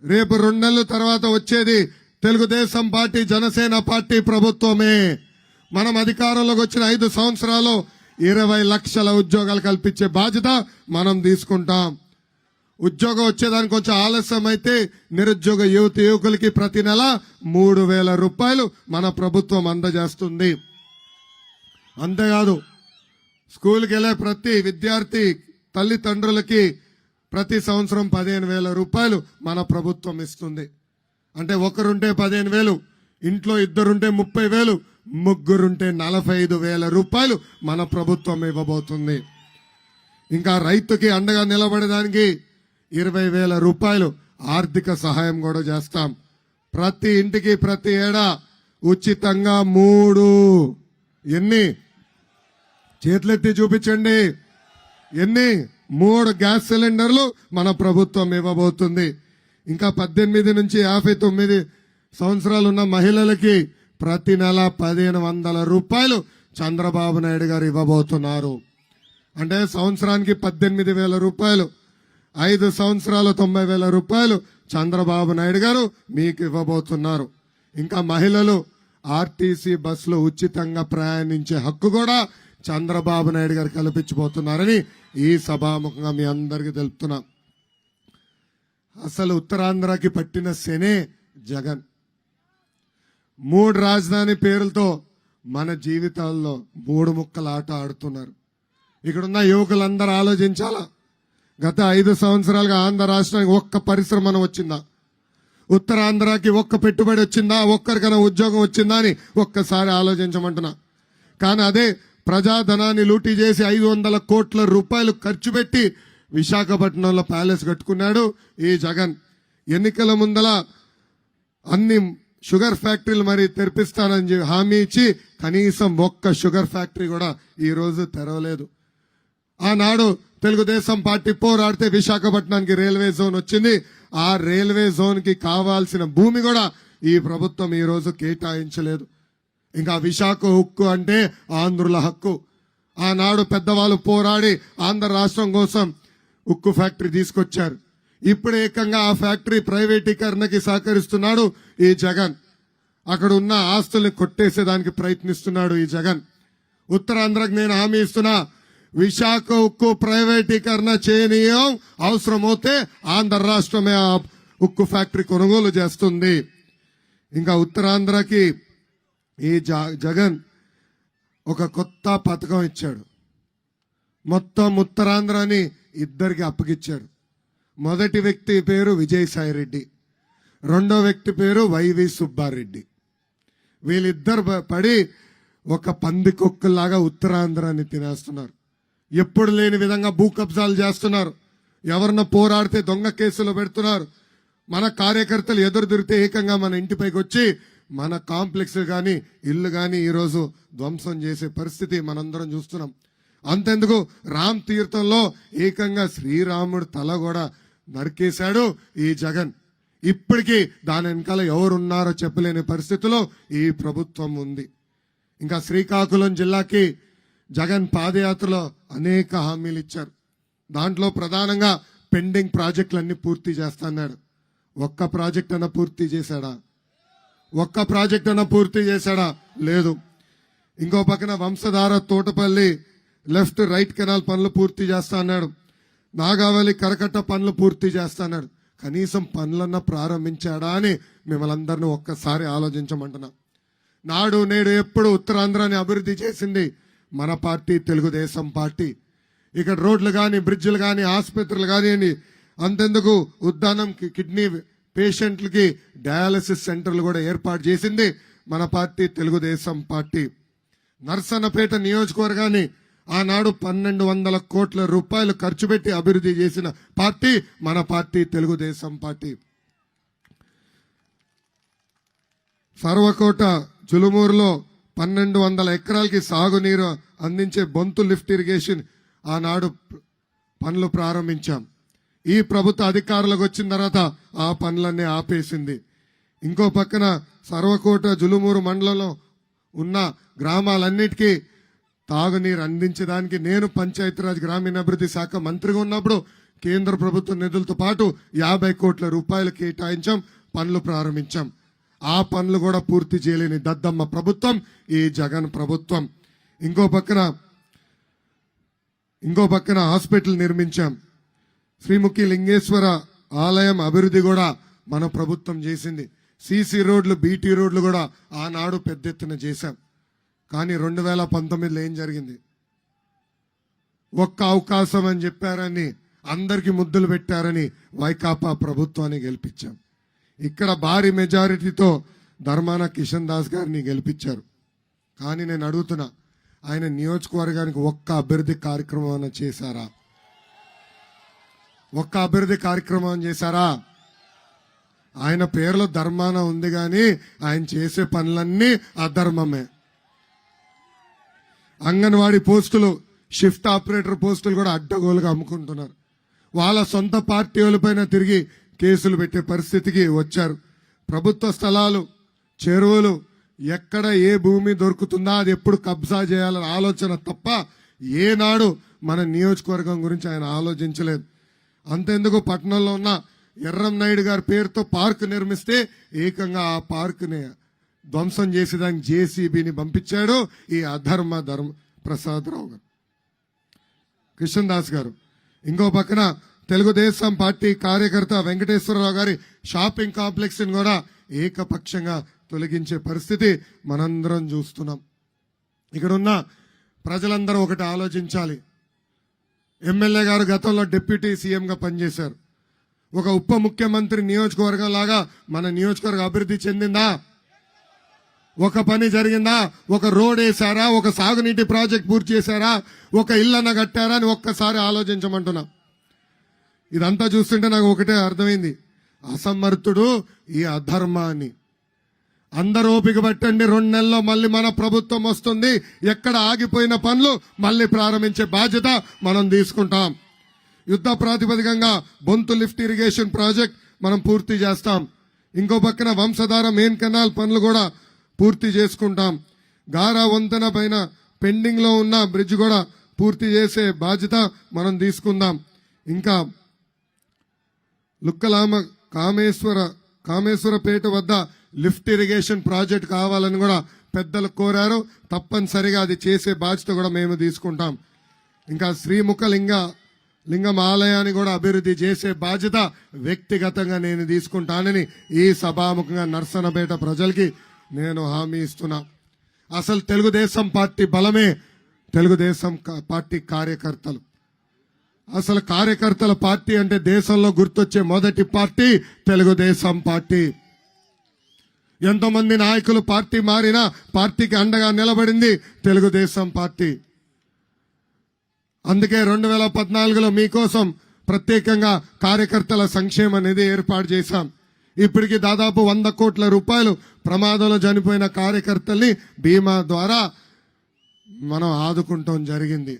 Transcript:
రేపు 2 నెలల తర్వాత వచ్చేది తెలుగుదేశం పార్టీ జనసేన పార్టీ ప్రభుత్వమే. మనం అధికారంలోకి వచ్చిన 5 సంవత్సరాలు 20 లక్షల ఉద్యోగాలు కల్పించే బాధ్యత మనం తీసుకుంటాం. ఉద్యోగం వచ్చేదానికి కొంచెం ఆలస్యం అయితే నిరుద్యోగ యువకులకి ప్రతి నెల 3,000 రూపాయలు మన ప్రభుత్వం అందజేస్తుంది. అంతేకాదు స్కూల్కి వెళ్ళే ప్రతి విద్యార్థి తల్లిదండ్రులకి ప్రతి సంవత్సరం 15,000 రూపాయలు మన ప్రభుత్వం ఇస్తుంది. అంటే ఒకరుంటే 15,000, ఇంట్లో ఇద్దరుంటే 30,000, ముగ్గురుంటే 45,000 రూపాయలు మన ప్రభుత్వం ఇవ్వబోతుంది. ఇంకా రైతుకి అండగా నిలబడడానికి 20,000 రూపాయలు ఆర్థిక సహాయం కూడా చేస్తాం. ప్రతి ఇంటికి ప్రతి ఏడా ఉచితంగా 3 ఎన్ని చేతులెత్తి చూపించండి, ఎన్ని 3 గ్యాస్ సిలిండర్లు మన ప్రభుత్వం ఇవ్వబోతుంది. ఇంకా 18 నుంచి 59 సంవత్సరాలు ఉన్న మహిళలకి ప్రతి నెల 1,500 రూపాయలు చంద్రబాబు నాయుడు గారు ఇవ్వబోతున్నారు. అంటే సంవత్సరానికి 18,000 రూపాయలు, 5 సంవత్సరాలు 90,000 రూపాయలు చంద్రబాబు నాయుడు గారు మీకు ఇవ్వబోతున్నారు. ఇంకా మహిళలు ఆర్టీసీ బస్సులో ఉచితంగా ప్రయాణించే హక్కు కూడా చంద్రబాబు నాయుడు గారు కల్పించబోతున్నారని ఈ సభాముఖంగా మీ అందరికీ తెలుపుతున్నా. అసలు ఉత్తరాంధ్రకి పట్టిన శనే జగన్. 3 రాజధాని పేరులతో మన జీవితాల్లో 3 ముక్కల ఆట ఆడుతున్నారు. ఇక్కడున్న యువకులందరూ ఆలోచించాలా. గత 5 సంవత్సరాలుగా ఆంధ్ర రాష్ట్రానికి ఒక్క పరిశ్రమ వచ్చిందా? ఉత్తరాంధ్రకి ఒక్క పెట్టుబడి వచ్చిందా? ఒక్కరికైనా ఉద్యోగం వచ్చిందా అని ఒక్కసారి ఆలోచించమంటున్నా. కానీ అదే ప్రజాధనాన్ని లూటీ చేసి 500 కోట్ల రూపాయలు ఖర్చు పెట్టి విశాఖపట్నంలో ప్యాలెస్ కట్టుకున్నాడు ఈ జగన్. ఎన్నికల ముందల అన్ని షుగర్ ఫ్యాక్టరీలు మరి తెరిపిస్తానని హామీ ఇచ్చి కనీసం ఒక్క షుగర్ ఫ్యాక్టరీ కూడా ఈ రోజు తెరవలేదు. ఆనాడు తెలుగుదేశం పార్టీ పోరాడితే విశాఖపట్నానికి రైల్వే జోన్ వచ్చింది. ఆ రైల్వే జోన్ కి కావాల్సిన భూమి కూడా ఈ ప్రభుత్వం ఈ రోజు కేటాయించలేదు. ఇంకా విశాఖ హక్కు అంటే ఆంధ్రుల హక్కు. ఆనాడు పెద్దవాళ్ళు పోరాడి ఆంధ్ర రాష్ట్రం కోసం ఉక్కు ఫ్యాక్టరీ తీసుకొచ్చారు. ఇప్పుడు ఏకంగా ఆ ఫ్యాక్టరీ ప్రైవేటీకరణకి సహకరిస్తున్నాడు ఈ జగన్. అక్కడ ఉన్న ఆస్తుల్ని కొట్టేసేదానికి ప్రయత్నిస్తున్నాడు ఈ జగన్. ఉత్తరాంధ్రకు నేను హామీ ఇస్తున్నా, విశాఖ ఉక్కు ప్రైవేటీకరణ చేయనీయం, అవసరమైతే ఆంధ్ర రాష్ట్రమే ఆ ఉక్కు ఫ్యాక్టరీ కొనుగోలు చేస్తుంది. ఇంకా ఉత్తరాంధ్రకి ఈ జగన్ ఒక కొత్త పథకం ఇచ్చాడు. మొత్తం ఉత్తరాంధ్రని 2కి అప్పగిచ్చాడు. మొదటి వ్యక్తి పేరు విజయసాయి రెడ్డి, రెండో వ్యక్తి పేరు వైవి సుబ్బారెడ్డి. వీళ్ళిద్దరు పడి ఒక పందికొక్కులాగా ఉత్తరాంధ్రాన్ని తినేస్తున్నారు. ఎప్పుడు లేని విధంగా భూ కబ్జాలు చేస్తున్నారు. ఎవరన్నా పోరాడితే దొంగ కేసులు పెడుతున్నారు. మన కార్యకర్తలు ఎదురు తిరిగితే ఏకంగా మన ఇంటిపైకి వచ్చి మన కాంప్లెక్స్ గాని ఇల్లు గాని ఈరోజు ధ్వంసం చేసే పరిస్థితి మనందరం చూస్తున్నాం. అంతెందుకు రామ్ తీర్థంలో ఏకంగా శ్రీరాముడు తల కూడా నరికేశాడు ఈ జగన్. ఇప్పటికీ దాని వెనకాల ఎవరున్నారో చెప్పలేని పరిస్థితిలో ఈ ప్రభుత్వం ఉంది. ఇంకా శ్రీకాకుళం జిల్లాకి జగన్ పాదయాత్రలో అనేక హామీలు ఇచ్చారు. దాంట్లో ప్రధానంగా పెండింగ్ ప్రాజెక్టులన్నీ పూర్తి చేస్తాన్నాడు. ఒక్క ప్రాజెక్ట్ అన్నా పూర్తి చేశాడా? ఒక్క ప్రాజెక్ట్ అన్నా పూర్తి చేశాడా? లేదు. ఇంకో పక్కన Vamsadhara Thotapalli left right canal పనులు పూర్తి చేస్తా అన్నాడు. నాగావళి కరకట్ట పనులు పూర్తి చేస్తా అన్నాడు. కనీసం పనులన్నా ప్రారంభించాడా అని మిమ్మల్ని అందరినీ ఒక్కసారి ఆలోచించమంటున్నా. నాడు నేడు ఎప్పుడు ఉత్తరాంధ్రాన్ని అభివృద్ధి చేసింది మన పార్టీ తెలుగుదేశం పార్టీ. ఇక్కడ రోడ్లు కానీ బ్రిడ్జిలు కానీ ఆసుపత్రులు కానివ్వండి, అంతెందుకు ఉద్దానం కిడ్నీ పేషెంట్లకి డయాలసిస్ సెంటర్లు కూడా ఏర్పాటు చేసింది మన పార్టీ తెలుగుదేశం పార్టీ. నర్సన్నపేట నియోజకవర్గాన్ని ఆనాడు 1,200 కోట్ల రూపాయలు ఖర్చు పెట్టి అభివృద్ధి చేసిన పార్టీ మన పార్టీ తెలుగుదేశం పార్టీ. సర్వకోట జులుమూరులో 1,200 ఎకరాలకి సాగునీరు అందించే బొంతు లిఫ్ట్ ఇరిగేషన్ ఆనాడు పనులు ప్రారంభించాం. ఈ ప్రభుత్వ అధికారులకు వచ్చిన తర్వాత ఆ పనులన్నీ ఆపేసింది. ఇంకో పక్కన సర్వకోట జులుమూరు మండలంలో ఉన్న గ్రామాలన్నిటికీ తాగునీరు అందించడానికి నేను పంచాయతీరాజ్ గ్రామీణాభివృద్ధి శాఖ మంత్రిగా ఉన్నప్పుడు కేంద్ర ప్రభుత్వ నిధులతో పాటు 50 కోట్ల రూపాయలు కేటాయించాం, పనులు ప్రారంభించాం. ఆ పనులు కూడా పూర్తి చేయలేని దద్దమ్మ ప్రభుత్వం ఈ జగన్ ప్రభుత్వం. ఇంకో పక్కన హాస్పిటల్ నిర్మించాం. శ్రీముఖి లింగేశ్వర ఆలయం అభివృద్ధి కూడా మన ప్రభుత్వం చేసింది. సీసీ రోడ్లు, బీటీ రోడ్లు కూడా ఆనాడు పెద్ద ఎత్తున చేశాం. కానీ 2019లో ఏం జరిగింది? ఒక్క అవకాశం అని చెప్పారని, అందరికి ముద్దులు పెట్టారని వైకాపా ప్రభుత్వాన్ని గెలిపించాం. ఇక్కడ భారీ మెజారిటీతో ధర్మాన కిషన్ దాస్ గారిని గెలిపించారు. కానీ నేను అడుగుతున్నా, ఆయన నియోజకవర్గానికి ఒక్క అభివృద్ధి కార్యక్రమం చేశారా? ఒక్క అభివృద్ధి కార్యక్రమం చేశారా? ఆయన పేరులో ధర్మాన ఉంది కానీ ఆయన చేసే పనులన్నీ అధర్మమే. అంగన్వాడీ పోస్టులు, షిఫ్ట్ ఆపరేటర్ పోస్టులు కూడా అడ్డగోలుగా అమ్ముకుంటున్నారు. వాళ్ళ సొంత పార్టీ వాళ్ళపైన తిరిగి కేసులు పెట్టే పరిస్థితికి వచ్చారు. ప్రభుత్వ స్థలాలు, చెరువులు, ఎక్కడ ఏ భూమి దొరుకుతుందా అది ఎప్పుడు కబ్జా చేయాలన్న ఆలోచన తప్ప ఏనాడు మన నియోజకవర్గం గురించి ఆయన ఆలోచించలేదు. అంతెందుకు, పట్టణంలో ఉన్న ఎర్రం నాయుడు గారి పేరుతో పార్క్ నిర్మిస్తే ఏకంగా ఆ పార్క్ని ధ్వంసం చేసేదానికి జేసీబీని పంపించాడు ఈ ధర్మ ప్రసాదరావు గారు, కిషన్ దాస్ గారు. ఇంకో పక్కన తెలుగుదేశం పార్టీ కార్యకర్త వెంకటేశ్వరరావు గారి షాపింగ్ కాంప్లెక్స్ ని కూడా ఏకపక్షంగా తొలగించే పరిస్థితి మనందరం చూస్తున్నాం. ఇక్కడున్న ప్రజలందరూ ఒకటి ఆలోచించాలి. ఎమ్మెల్యే గారు గతంలో డిప్యూటీ సీఎంగా పనిచేశారు. ఒక ఉప ముఖ్యమంత్రి నియోజకవర్గం లాగా మన నియోజకవర్గం అభివృద్ధి చెందిందా? ఒక పని జరిగిందా? ఒక రోడ్ వేశారా? ఒక సాగునీటి ప్రాజెక్ట్ పూర్తి చేశారా? ఒక ఇల్లన్న కట్టారా అని ఒక్కసారి ఆలోచించమంటున్నా. ఇదంతా చూస్తుంటే నాకు ఒకటే అర్థమైంది, అసమర్థుడు ఈ అధర్మాన్ని. అందరూ ఓపిక పట్టండి, 2 నెలల్లో మళ్ళీ మన ప్రభుత్వం వస్తుంది. ఎక్కడ ఆగిపోయిన పనులు మళ్ళీ ప్రారంభించే బాధ్యత మనం తీసుకుంటాం. యుద్ధ ప్రాతిపదికంగా బొంతు లిఫ్ట్ ఇరిగేషన్ ప్రాజెక్ట్ మనం పూర్తి చేస్తాం. ఇంకో పక్కన వంశధార మెయిన్ కెనాల్ పనులు కూడా పూర్తి చేసుకుంటాం. గారా వంతెన పైన పెండింగ్ లో ఉన్న బ్రిడ్జ్ కూడా పూర్తి చేసే బాధ్యత మనం తీసుకుందాం. ఇంకా లుక్కలామ కామేశ్వరపేట వద్ద లిఫ్ట్ ఇరిగేషన్ ప్రాజెక్ట్ కావాలని కూడా పెద్దలు కోరారు. తప్పనిసరిగా అది చేసే బాధ్యత కూడా మేము తీసుకుంటాం. ఇంకా శ్రీముఖ లింగం ఆలయాన్ని కూడా అభివృద్ధి చేసే బాధ్యత వ్యక్తిగతంగా నేను తీసుకుంటానని ఈ సభాముఖంగా నర్సనపేట ప్రజలకి నేను హామీ ఇస్తున్నా. అసలు తెలుగుదేశం పార్టీ బలమే తెలుగుదేశం పార్టీ కార్యకర్తలు. అసలు కార్యకర్తల పార్టీ అంటే దేశంలో గుర్తొచ్చే మొదటి పార్టీ తెలుగుదేశం పార్టీ. ఎంతోమంది నాయకులు పార్టీ మారినా పార్టీకి అండగా నిలబడింది తెలుగుదేశం పార్టీ. అందుకే 2014లో మీకోసం ప్రత్యేకంగా కార్యకర్తల సంక్షేమ నిధి ఏర్పాటు చేశాం. ఇప్పటికి దాదాపు 100 కోట్ల రూపాయలు ప్రమాదంలో చనిపోయిన కార్యకర్తల్ని బీమా ద్వారా మనం ఆదుకుంటాం జరిగింది.